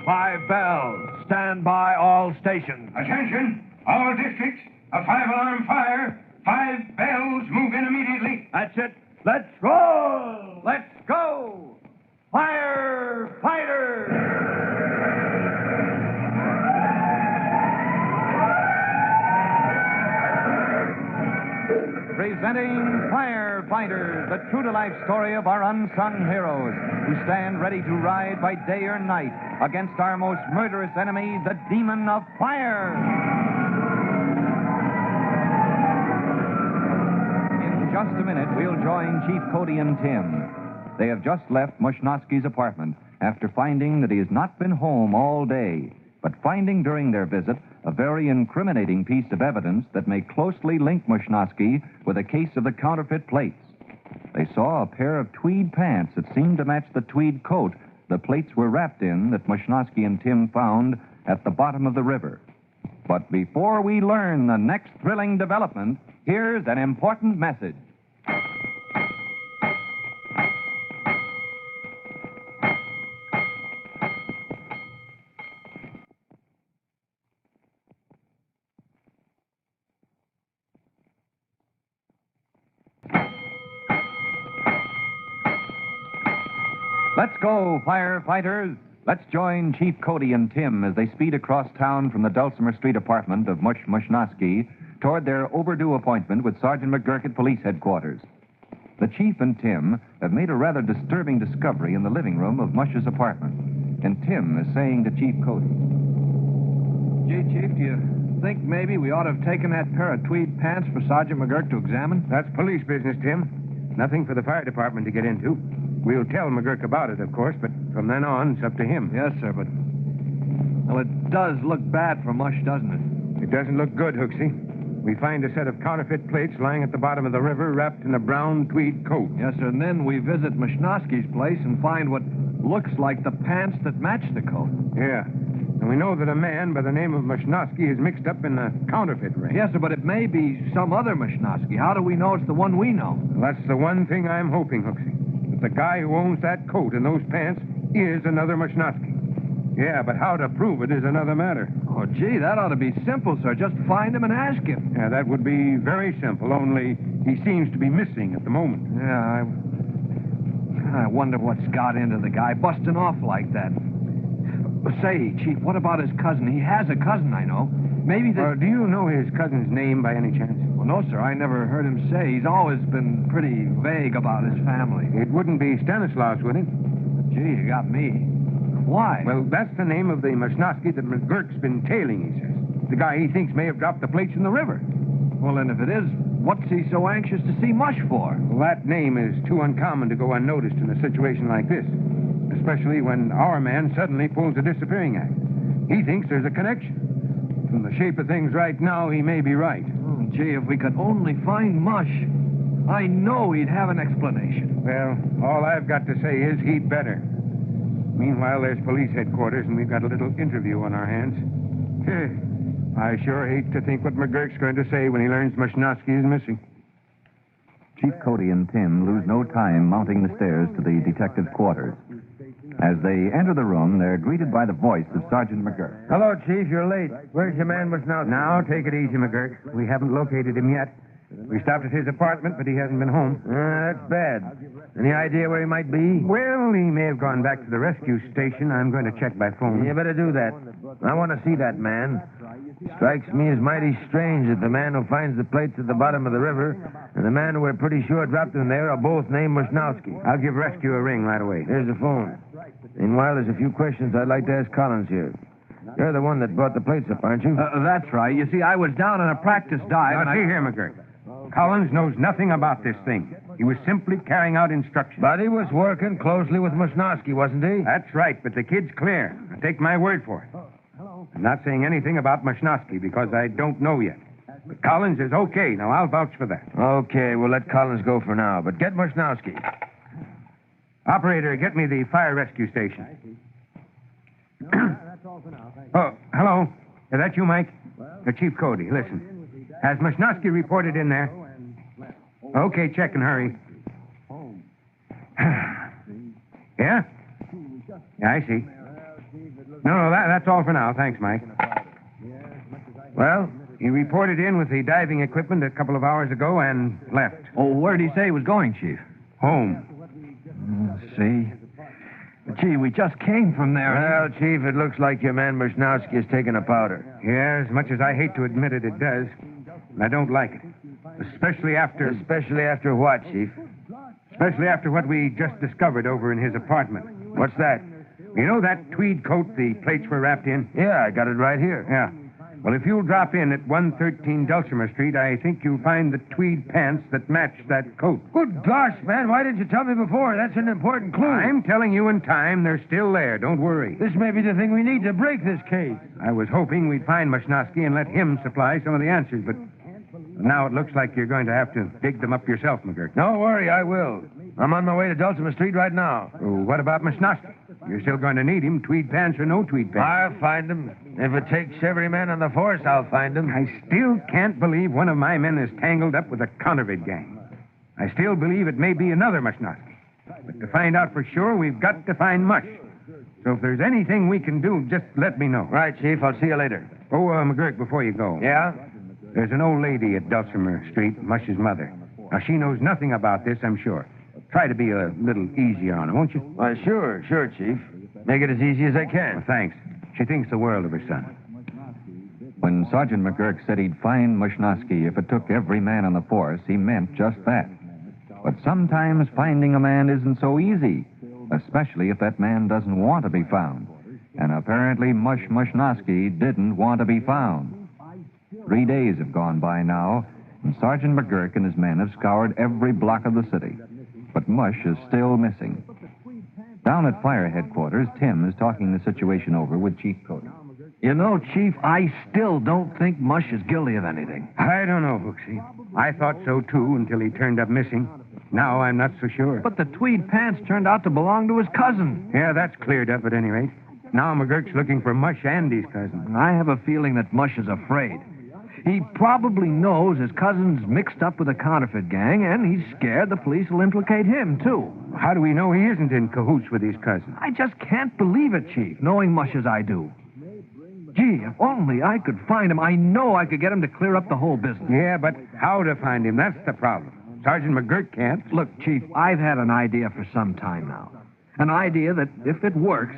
Five bells. Stand by all stations. Attention, all districts. A 5-alarm fire. 5 bells. Move in immediately. That's it. Let's roll. Let's go. Firefighter. Presenting Firefighter, the true-to-life story of our unsung heroes who stand ready to ride by day or night against our most murderous enemy, the demon of fire. In just a minute, we'll join Chief Cody and Tim. They have just left Mushnoski's apartment after finding that he has not been home all day, but finding during their visit a very incriminating piece of evidence that may closely link Mushnoski with a case of the counterfeit plates. They saw a pair of tweed pants that seemed to match the tweed coat the plates were wrapped in that Mushnoski and Tim found at the bottom of the river. But before we learn the next thrilling development, here's an important message. Let's go, firefighters. Let's join Chief Cody and Tim as they speed across town from the Dulcimer Street apartment of Mushnoski toward their overdue appointment with Sergeant McGurk at police headquarters. The Chief and Tim have made a rather disturbing discovery in the living room of Mush's apartment. And Tim is saying to Chief Cody, Gee, Chief, do you think maybe we ought to have taken that pair of tweed pants for Sergeant McGurk to examine? That's police business, Tim. Nothing for the fire department to get into. We'll tell McGurk about it, of course, but from then on, it's up to him. Yes, sir, but... Well, it does look bad for Mush, doesn't it? It doesn't look good, Hooksy. We find a set of counterfeit plates lying at the bottom of the river wrapped in a brown tweed coat. Yes, sir, and then we visit Mushnoski's place and find what looks like the pants that match the coat. Yeah. And we know that a man by the name of Mushnoski is mixed up in the counterfeit ring. Yes, sir, but it may be some other Mushnoski. How do we know it's the one we know? Well, that's the one thing I'm hoping, Hooksy. That the guy who owns that coat and those pants is another Mushnoski. Yeah, but how to prove it is another matter. Oh, gee, that ought to be simple, sir. Just find him and ask him. Yeah, that would be very simple, only he seems to be missing at the moment. Yeah, I wonder what's got into the guy, busting off like that. Say, Chief, what about his cousin? He has a cousin, I know. Maybe do you know his cousin's name by any chance? Well, no, sir. I never heard him say. He's always been pretty vague about his family. It wouldn't be Stanislaus, would it? Gee, you got me. Why? Well, that's the name of the Mushnoski that McGurk's been tailing, he says. The guy he thinks may have dropped the plates in the river. Well, then if it is, what's he so anxious to see Mush for? Well, that name is too uncommon to go unnoticed in a situation like this. Especially when our man suddenly pulls a disappearing act. He thinks there's a connection. From the shape of things right now, he may be right. Oh, gee, if we could only find Mush, I know he'd have an explanation. Well, all I've got to say is he'd better. Meanwhile, there's police headquarters, and we've got a little interview on our hands. I sure hate to think what McGurk's going to say when he learns Mushnoski is missing. Chief Cody and Tim lose no time mounting the stairs to the detective's quarters. As they enter the room, they're greeted by the voice of Sergeant McGurk. Hello, Chief. You're late. Where's your man Mushnoski? Now, take it easy, McGurk. We haven't located him yet. We stopped at his apartment, but he hasn't been home. That's bad. Any idea where he might be? Well, he may have gone back to the rescue station. I'm going to check by phone. You better do that. I want to see that man. Strikes me as mighty strange that the man who finds the plates at the bottom of the river and the man who we're pretty sure dropped them there are both named Mushnoski. I'll give rescue a ring right away. Here's the phone. Meanwhile, there's a few questions I'd like to ask Collins here. You're the one that brought the plates up, aren't you? That's right. You see, I was down on a practice dive, Now, see here, McGurk. Collins knows nothing about this thing. He was simply carrying out instructions. But he was working closely with Mushnoski, wasn't he? That's right, but the kid's clear. Now, take my word for it. I'm not saying anything about Mushnoski because I don't know yet. But Collins is okay. Now, I'll vouch for that. Okay, we'll let Collins go for now, but get Mushnoski. Operator, get me the fire rescue station. Oh, hello. Is that you, Mike? Chief Cody, listen. Has Mushnosky reported in there? Okay, check and hurry. Yeah? Yeah, I see. No, that's all for now. Thanks, Mike. Well, he reported in with the diving equipment a couple of hours ago and left. Oh, where did he say he was going, Chief? Home. See? Gee, we just came from there. Well, Chief, it looks like your man Mushnowski has taken a powder. Yeah, as much as I hate to admit it, it does. And I don't like it. Especially after... Especially after what, Chief? Especially after what we just discovered over in his apartment. What's that? You know that tweed coat the plates were wrapped in? Yeah, I got it right here. Yeah. Well, if you'll drop in at 113 Dulcimer Street, I think you'll find the tweed pants that match that coat. Good gosh, man, why didn't you tell me before? That's an important clue. I'm telling you in time, they're still there. Don't worry. This may be the thing we need to break this case. I was hoping we'd find Mushnosky and let him supply some of the answers, but now it looks like you're going to have to dig them up yourself, McGurk. Don't worry, I will. I'm on my way to Dulcimer Street right now. Oh, what about Mushnosky? You're still going to need him, tweed pants or no tweed pants. I'll find him. If it takes every man on the force, I'll find him. I still can't believe one of my men is tangled up with a counterfeit gang. I still believe it may be another Mushnosky. But to find out for sure, we've got to find Mush. So if there's anything we can do, just let me know. Right, Chief. I'll see you later. Oh, McGurk, before you go. Yeah? There's an old lady at Dulcimer Street, Mush's mother. Now, she knows nothing about this, I'm sure. Try to be a little easier on her, won't you? Why, sure, Chief. Make it as easy as I can. Well, thanks. She thinks the world of her son. When Sergeant McGurk said he'd find Mushnosky if it took every man on the force, he meant just that. But sometimes finding a man isn't so easy, especially if that man doesn't want to be found. And apparently Mushnosky didn't want to be found. 3 days have gone by now, and Sergeant McGurk and his men have scoured every block of the city. But Mush is still missing. Down at fire headquarters, Tim is talking the situation over with Chief Cody. You know, Chief, I still don't think Mush is guilty of anything. I don't know, Hooksy. I thought so, too, until he turned up missing. Now I'm not so sure. But the tweed pants turned out to belong to his cousin. Yeah, that's cleared up at any rate. Now McGurk's looking for Mush and his cousin. And I have a feeling that Mush is afraid. He probably knows his cousin's mixed up with a counterfeit gang, and he's scared the police will implicate him, too. How do we know he isn't in cahoots with his cousin? I just can't believe it, Chief, knowing Mush as I do. Gee, if only I could find him, I know I could get him to clear up the whole business. Yeah, but how to find him, that's the problem. Sergeant McGurk can't. Look, Chief, I've had an idea for some time now. An idea that, if it works,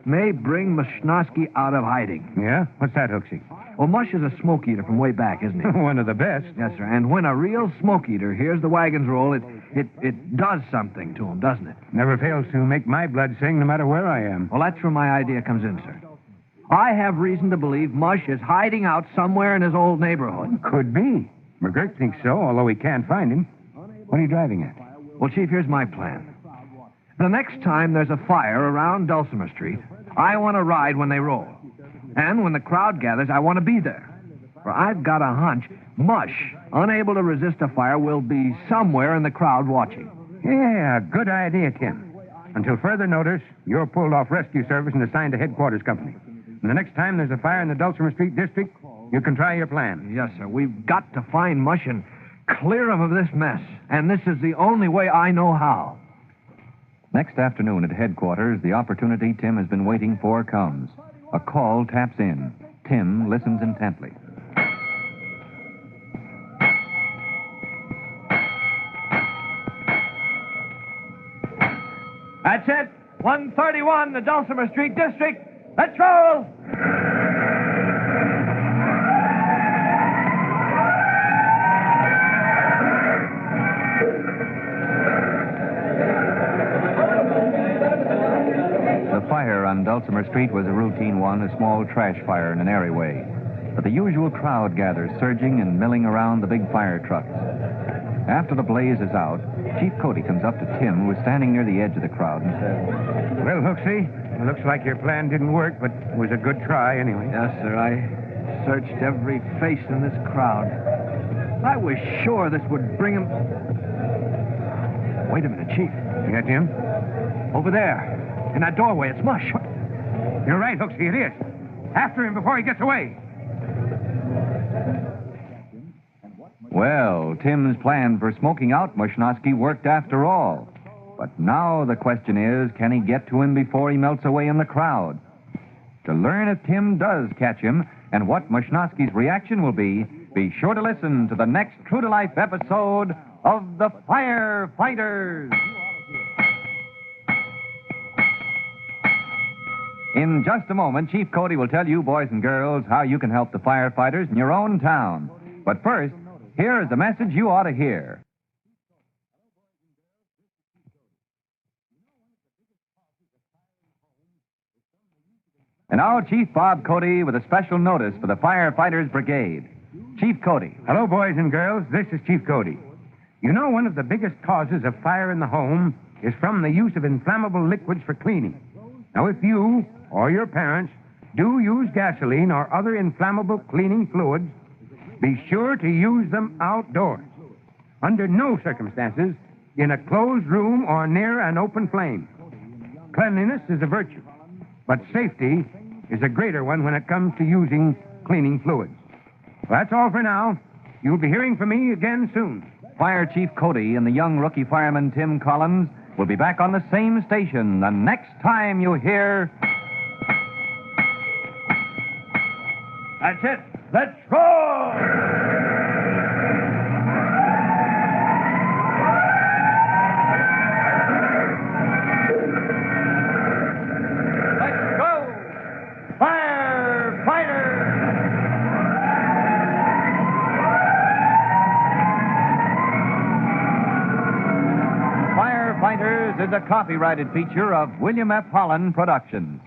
may bring Mushnosky out of hiding. Yeah? What's that, Hooksy? Well, Mush is a smoke eater from way back, isn't he? One of the best. Yes, sir. And when a real smoke eater hears the wagons roll, it does something to him, doesn't it? Never fails to make my blood sing no matter where I am. Well, that's where my idea comes in, sir. I have reason to believe Mush is hiding out somewhere in his old neighborhood. Could be. McGurk thinks so, although he can't find him. What are you driving at? Well, Chief, here's my plan. The next time there's a fire around Dulcimer Street, I want to ride when they roll. And when the crowd gathers, I want to be there. For I've got a hunch Mush, unable to resist a fire, will be somewhere in the crowd watching. Yeah, good idea, Tim. Until further notice, you're pulled off rescue service and assigned to headquarters company. And the next time there's a fire in the Dulcimer Street district, you can try your plan. Yes, sir. We've got to find Mush and clear him of this mess. And this is the only way I know how. Next afternoon at headquarters, the opportunity Tim has been waiting for comes. A call taps in. Tim listens intently. That's it. 131, the Dulcimer Street District. Let's roll! The fire on Dulcimer Street was a routine one, a small trash fire in an alleyway. But the usual crowd gathers, surging and milling around the big fire trucks. After the blaze is out, Chief Cody comes up to Tim, who is standing near the edge of the crowd, and says, Well, Hooksy, it looks like your plan didn't work, but it was a good try anyway. Yes, sir. I searched every face in this crowd. I was sure this would bring him... Wait a minute, Chief. Yeah, Tim? Over there, in that doorway, it's Mush. You're right, Hooksy, it is. After him before he gets away. Well, Tim's plan for smoking out Mushnosky worked after all. But now the question is, can he get to him before he melts away in the crowd? To learn if Tim does catch him and what Mushnosky's reaction will be sure to listen to the next true-to-life episode of The Firefighters. In just a moment, Chief Cody will tell you, boys and girls, how you can help the firefighters in your own town. But first, here is a message you ought to hear. And now, Chief Bob Cody with a special notice for the Firefighters Brigade. Chief Cody. Hello, boys and girls. This is Chief Cody. You know, one of the biggest causes of fire in the home is from the use of inflammable liquids for cleaning. Now, if you or your parents do use gasoline or other inflammable cleaning fluids, be sure to use them outdoors. Under no circumstances in a closed room or near an open flame. Cleanliness is a virtue, but safety is a greater one when it comes to using cleaning fluids. Well, that's all for now. You'll be hearing from me again soon. Fire Chief Cody and the young rookie fireman Tim Collins will be back on the same station the next time you hear... That's it. Let's roll! Let's go! Firefighter! Firefighters is a copyrighted feature of William F. Holland Productions.